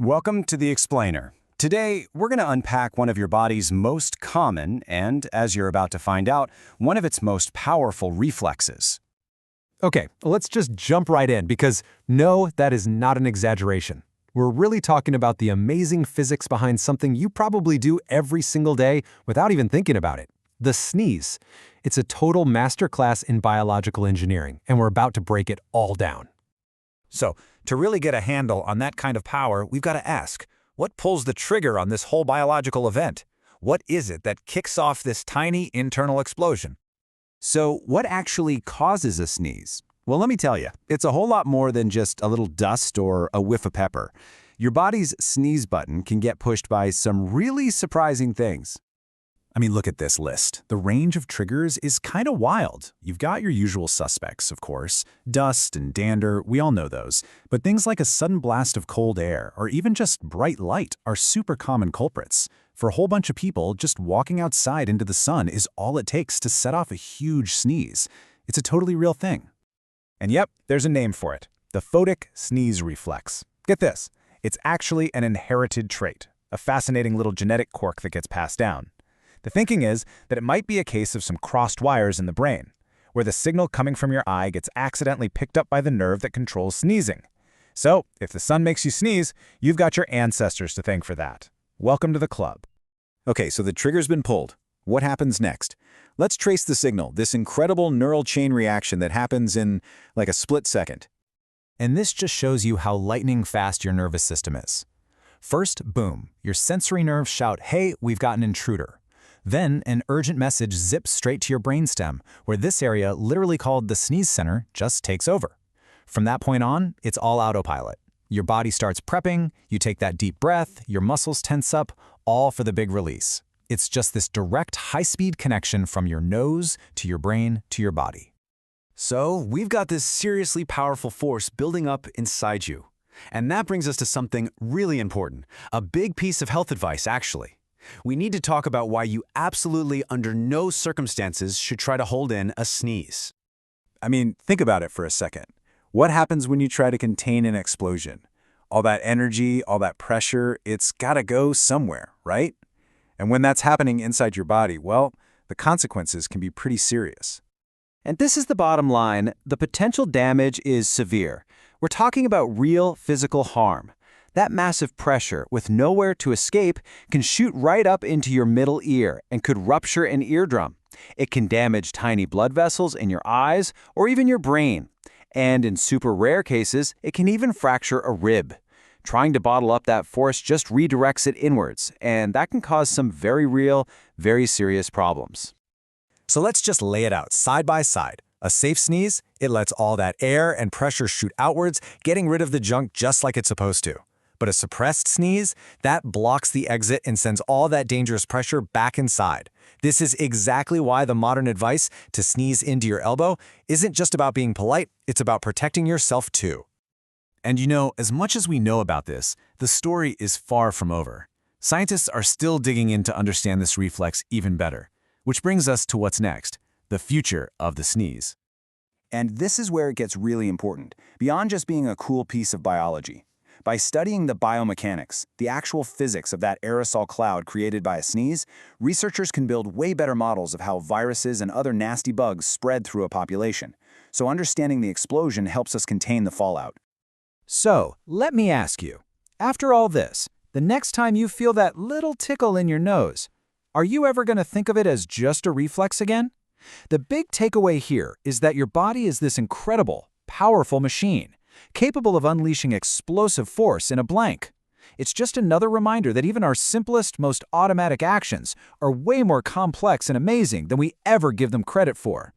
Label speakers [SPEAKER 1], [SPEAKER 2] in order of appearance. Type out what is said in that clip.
[SPEAKER 1] Welcome to the Explainer. Today, we're going to unpack one of your body's most common and, as you're about to find out, one of its most powerful reflexes.
[SPEAKER 2] Okay, let's just jump right in because no, that is not an exaggeration. We're really talking about the amazing physics behind something you probably do every single day without even thinking about it. The sneeze. It's a total masterclass in biological engineering, and we're about to break it all down.
[SPEAKER 3] So, to really get a handle on that kind of power, we've got to ask, what pulls the trigger on this whole biological event? What is it that kicks off this tiny internal explosion?
[SPEAKER 1] So, what actually causes a sneeze? Well, let me tell you, it's a whole lot more than just a little dust or a whiff of pepper. Your body's sneeze button can get pushed by some really surprising things.
[SPEAKER 3] I mean, look at this list. The range of triggers is kind of wild. You've got your usual suspects, of course. Dust and dander, we all know those. But things like a sudden blast of cold air or even just bright light are super common culprits. For a whole bunch of people, just walking outside into the sun is all it takes to set off a huge sneeze. It's a totally real thing. And yep, there's a name for it. The photic sneeze reflex. Get this. It's actually an inherited trait, a fascinating little genetic quirk that gets passed down. The thinking is that it might be a case of some crossed wires in the brain, where the signal coming from your eye gets accidentally picked up by the nerve that controls sneezing. So, if the sun makes you sneeze, you've got your ancestors to thank for that. Welcome to the club. Okay, so the trigger's been pulled. What happens next? Let's trace the signal, this incredible neural chain reaction that happens in like a split second. And this just shows you how lightning fast your nervous system is. First, boom, your sensory nerves shout, "Hey, we've got an intruder." Then, an urgent message zips straight to your brainstem, where this area, literally called the sneeze center, just takes over. From that point on, it's all autopilot. Your body starts prepping, you take that deep breath, your muscles tense up, all for the big release. It's just this direct, high-speed connection from your nose to your brain to your body.
[SPEAKER 4] So, we've got this seriously powerful force building up inside you. And that brings us to something really important, a big piece of health advice, actually. We need to talk about why you absolutely, under no circumstances, should try to hold in a sneeze.
[SPEAKER 3] I mean, think about it for a second. What happens when you try to contain an explosion? All that energy, all that pressure, it's gotta go somewhere, right? And when that's happening inside your body, well, the consequences can be pretty serious.
[SPEAKER 1] And this is the bottom line. The potential damage is severe. We're talking about real physical harm. That massive pressure, with nowhere to escape, can shoot right up into your middle ear and could rupture an eardrum. It can damage tiny blood vessels in your eyes or even your brain. And in super rare cases, it can even fracture a rib. Trying to bottle up that force just redirects it inwards, and that can cause some very real, very serious problems.
[SPEAKER 3] So let's just lay it out side by side. A safe sneeze, it lets all that air and pressure shoot outwards, getting rid of the junk just like it's supposed to. But a suppressed sneeze, that blocks the exit and sends all that dangerous pressure back inside. This is exactly why the modern advice to sneeze into your elbow isn't just about being polite, it's about protecting yourself too. And you know, as much as we know about this, the story is far from over. Scientists are still digging in to understand this reflex even better. Which brings us to what's next, the future of the sneeze.
[SPEAKER 5] And this is where it gets really important, beyond just being a cool piece of biology. By studying the biomechanics, the actual physics of that aerosol cloud created by a sneeze, researchers can build way better models of how viruses and other nasty bugs spread through a population. So understanding the explosion helps us contain the fallout.
[SPEAKER 1] So, let me ask you, after all this, the next time you feel that little tickle in your nose, are you ever going to think of it as just a reflex again? The big takeaway here is that your body is this incredible, powerful machine, capable of unleashing explosive force in a blank. It's just another reminder that even our simplest, most automatic actions are way more complex and amazing than we ever give them credit for.